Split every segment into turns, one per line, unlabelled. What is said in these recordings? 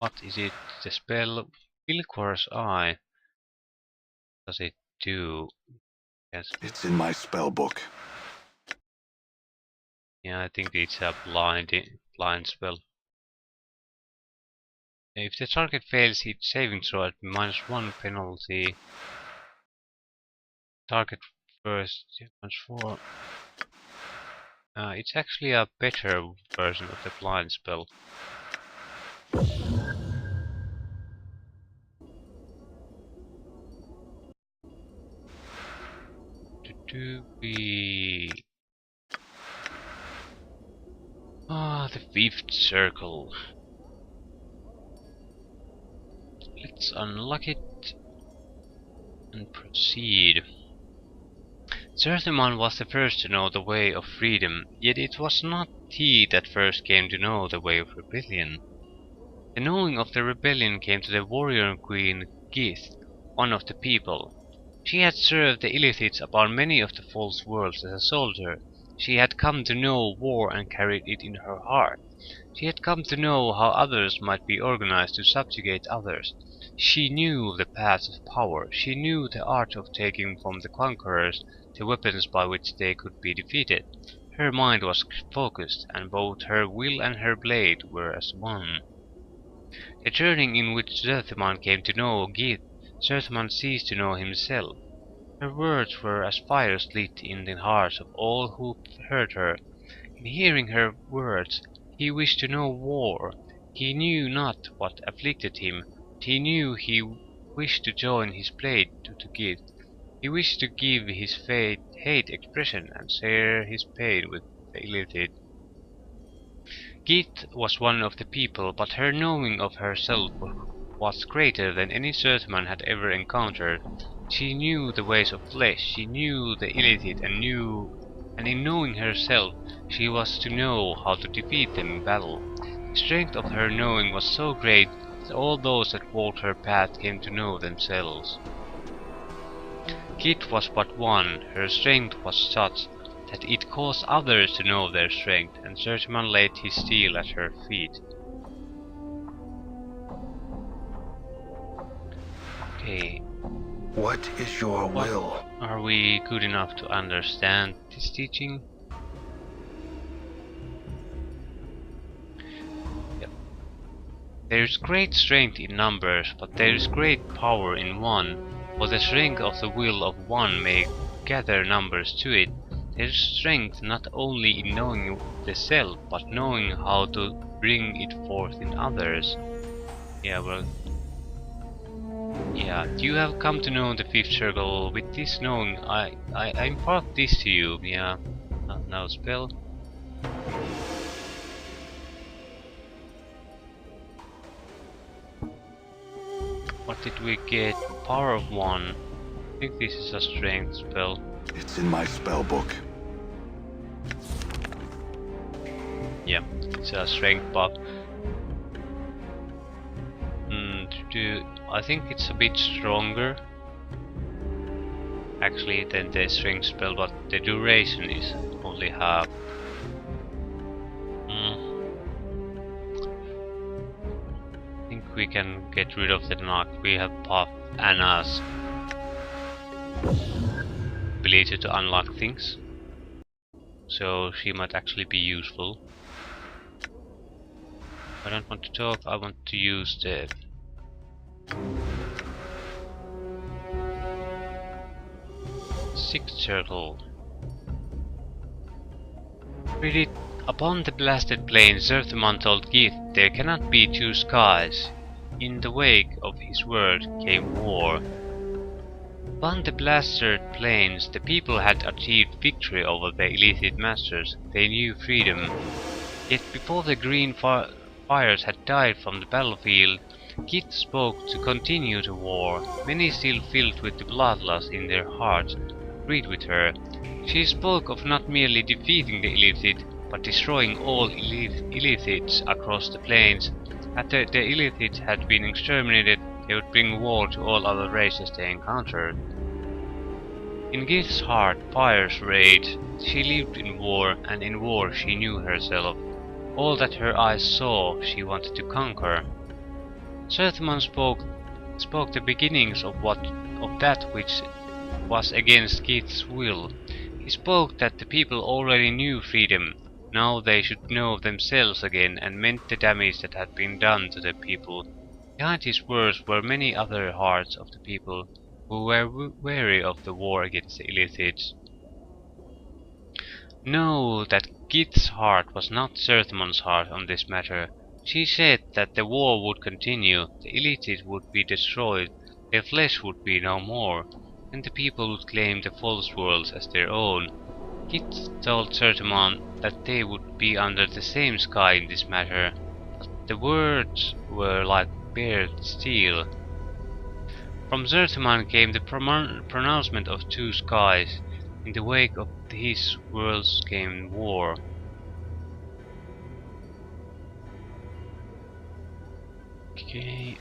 What is it? The spell Pilcor's Eye. Does it do? Yes.
It's in my spell book.
Yeah, I think it's a blind spell. If the target fails its saving throw at -1 penalty, target first -4. It's actually a better version of the blind spell. Do we? The fifth circle. Let's unlock it and proceed. Zerthimon was the first to know the way of freedom, yet it was not he that first came to know the way of rebellion. The knowing of the rebellion came to the warrior queen Gith, one of the people. She had served the Illithids upon many of the false worlds as a soldier. She had come to know war and carried it in her heart. She had come to know how others might be organized to subjugate others. She knew the paths of power. She knew the art of taking from the conquerors the weapons by which they could be defeated. Her mind was focused, and both her will and her blade were as one. The journey in which Zerthimon came to know Gith, Zerthimon ceased to know himself. Her words were as fires lit in the hearts of all who heard her. In hearing her words, he wished to know war. He knew not what afflicted him, but he knew he wished to join his blade to give. He wished to give his hate expression and share his pain with the Illithid. Gith was one of the people, but her knowing of herself was greater than any Zerthman had ever encountered. She knew the ways of flesh, she knew the Illithid, and in knowing herself, she was to know how to defeat them in battle. The strength of her knowing was so great that all those that walked her path came to know themselves. Gith was but one, her strength was such that it caused others to know their strength, and Zerthimon laid his steel at her feet. Okay.
What is your will?
Are we good enough to understand this teaching? Yep. There is great strength in numbers, but there is great power in one, for the strength of the will of one may gather numbers to it. There is strength not only in knowing the self, but knowing how to bring it forth in others. Yeah, you have come to know the fifth circle. With this knowing, I impart this to you. Yeah, now spell. What did we get? Power of 1. I think this is a strength spell.
It's in my spell book.
Yeah, it's a strength buff. I think it's a bit stronger actually than the strength spell, but the duration is only half. I think we can get rid of the knock. We have buff Anna's ability to unlock things, so she might actually be useful. I don't want to talk, I want to use the sixth circle. Read it. Upon the blasted plain, Zerthimon told Gith there cannot be two skies. In the wake of his word came war. Upon the blasted plains, the people had achieved victory over the Illithid masters. They knew freedom. Yet before the green fires had died from the battlefield, Gith spoke to continue the war. Many still filled with the bloodlust in their hearts agreed with her. She spoke of not merely defeating the Illithid, but destroying all Illithids across the plains. After the Illithids had been exterminated, they would bring war to all other races they encountered. In Gith's heart, fires raged. She lived in war, and in war she knew herself. All that her eyes saw, she wanted to conquer. Zerthman spoke the beginnings of that which was against Keith's will. He spoke that the people already knew freedom. Now they should know themselves again, and meant the damage that had been done to the people. Behind his words were many other hearts of the people who were weary of the war against the Illithids. Know that Gith's heart was not Zerthman's heart on this matter. She said that the war would continue, the Illithids would be destroyed, their flesh would be no more, and the people would claim the false worlds as their own. Gith told Zerthman that they would be under the same sky in this matter, but the words were like bared steel. From Zerthman came the pronouncement of two skies. In the wake of his worlds came war. Okay.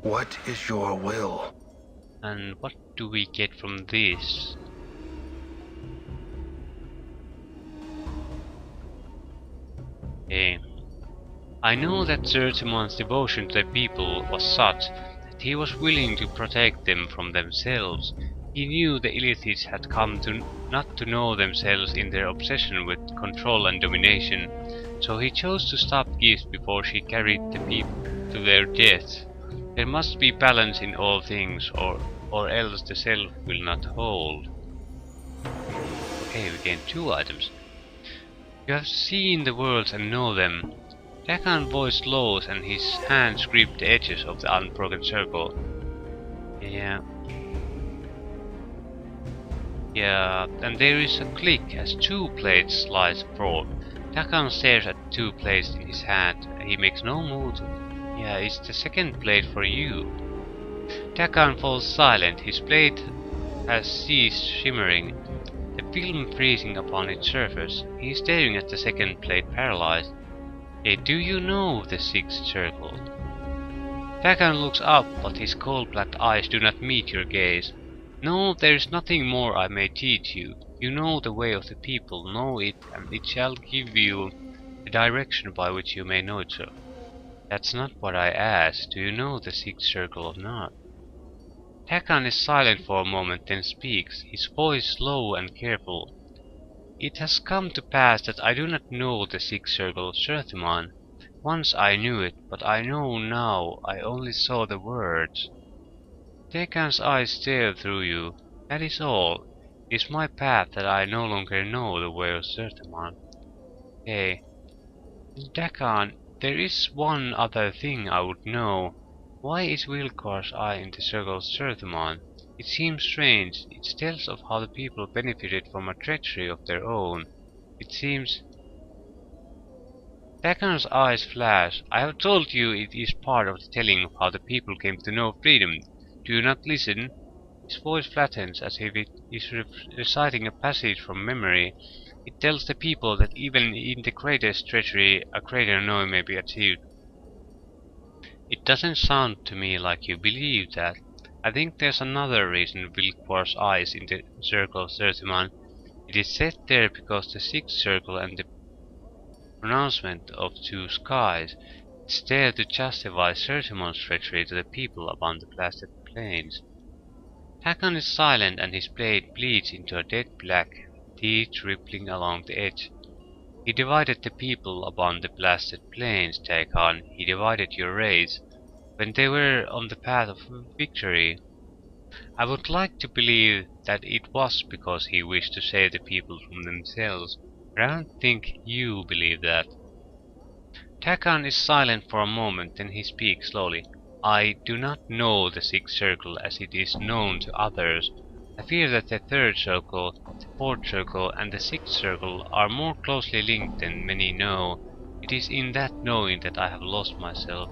What is your will?
And what do we get from this? Okay. I know that Zerthman's devotion to the people was such that he was willing to protect them from themselves. He knew the Illithids had come to not to know themselves in their obsession with control and domination, so he chose to stop Gith before she carried the people to their death. There must be balance in all things, or else the self will not hold. Okay, we gain 2 items. You have seen the worlds and know them. Dakan's voice lows and his hands grip the edges of the unbroken circle. Yeah, and there is a click as 2 plates slides forward. Dakan stares at 2 plates in his hand. He makes no move. Yeah, it's the second plate for you. Dakan falls silent. His plate has ceased shimmering, the film freezing upon its surface. He is staring at the second plate, paralyzed. Hey, do you know the 6th circle? Dakan looks up, but his cold black eyes do not meet your gaze. No, there is nothing more I may teach you. You know the way of the people, know it, and it shall give you the direction by which you may know it so. That's not what I asked. Do you know the 6th circle or not? Dakan is silent for a moment, then speaks, his voice low and careful. It has come to pass that I do not know the 6th circle of Zerthman. Once I knew it, but I know now I only saw the words. Dakan's eyes stare through you. That is all. It is my path that I no longer know the way of Zerthman. Hey, Dakan, there is one other thing I would know. Why is Wilkar's eye in the circle of Zerthman? It seems strange. It tells of how the people benefited from a treachery of their own. It seems... Dakan's eyes flash. I have told you it is part of the telling of how the people came to know freedom. Do you not listen? His voice flattens as if it is reciting a passage from memory. It tells the people that even in the greatest treachery, a greater knowing may be achieved. It doesn't sound to me like you believe that. I think there's another reason Wilkwar's eye is in the circle of Zerthman. It is set there because the 6th circle and the pronouncement of 2 skies. It's there to justify Zerthman's treachery to the people upon the blasted plains. Dakan is silent and his blade bleeds into a dead black, teeth rippling along the edge. He divided the people upon the blasted plains, Dakan. He divided your race. When they were on the path of victory. I would like to believe that it was because he wished to save the people from themselves, but I don't think you believe that. Dakan is silent for a moment, then he speaks slowly. I do not know the 6th circle as it is known to others. I fear that the 3rd circle, the 4th circle, and the 6th circle are more closely linked than many know. It is in that knowing that I have lost myself.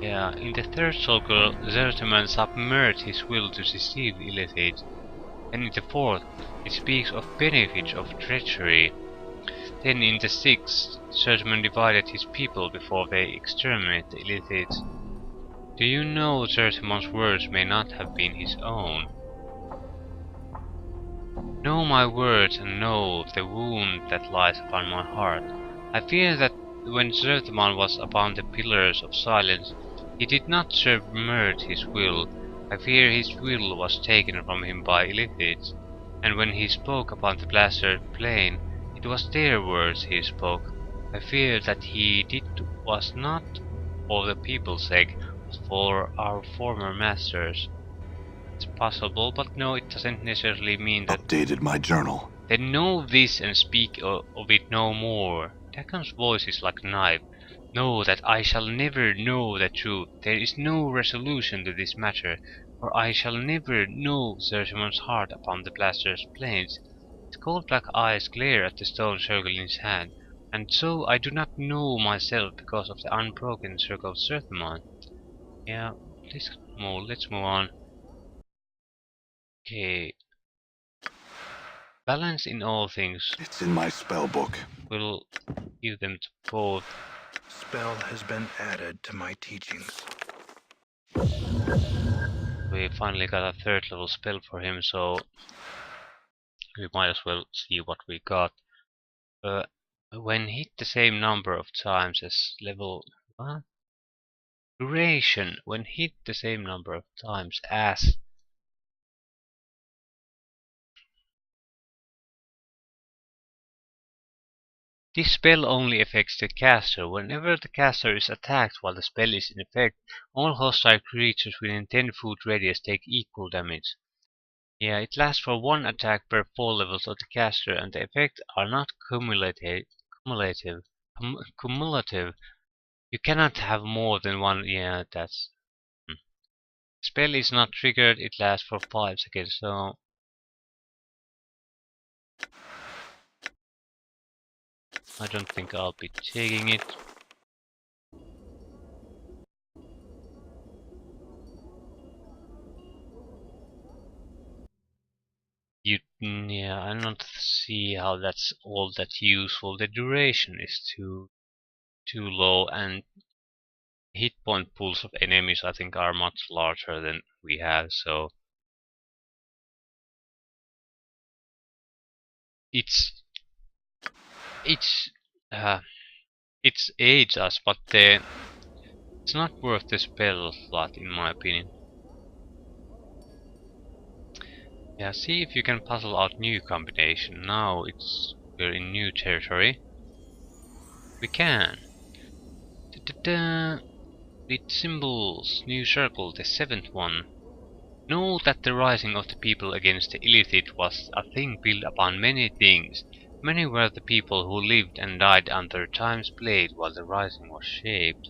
Yeah, in the 3rd circle, Zerthman submerged his will to deceive Illithid, and in the 4th, it speaks of benefits of treachery. Then in the 6th, Zerthman divided his people before they exterminated the Illithids. Do you know Zerthman's words may not have been his own? Know my words and know the wound that lies upon my heart. I fear that when Zerthman was upon the Pillars of Silence, he did not submerge his will. I fear his will was taken from him by Illithids, and when he spoke upon the Plastered Plain, it was their words he spoke. I fear that he did was not for the people's sake, but for our former masters. It's possible, but no, it doesn't necessarily mean that
Updated my journal.
they know this and speak of it no more. Dagon's voice is like a knife. Know that I shall never know the truth. There is no resolution to this matter, for I shall never know Zertimon's heart upon the Plaster's plains. His cold black eyes glare at the stone circle in his hand, and so I do not know myself because of the unbroken circle of Zertimon. Yeah, let's move on. Okay. Balance in all things.
It's in my spell book.
We'll give them to both.
Spell has been added to my teachings.
We finally got a third level spell for him, so we might as well see what we got. When hit the same number of times as level... What? Duration. When hit the same number of times as... This spell only affects the caster. Whenever the caster is attacked while the spell is in effect, all hostile creatures within 10-foot radius take equal damage. Yeah, it lasts for one attack per 4 levels of the caster, and the effects are not cumulative. Cumulative. You cannot have more than one. Yeah, that's. Spell is not triggered. It lasts for 5 seconds. So I don't think I'll be taking it. Yeah, I don't see how that's all that useful. The duration is too low, and hit point pools of enemies I think are much larger than we have. So it's uh, it's aids us, but it's not worth the spell slot in my opinion. Yeah, see if you can puzzle out new combination. Now we're in new territory. We can. Da-da-da. With symbols, new circle, the 7th one. Know that the rising of the people against the Illithid was a thing built upon many things. Many were the people who lived and died under Time's blade while the rising was shaped.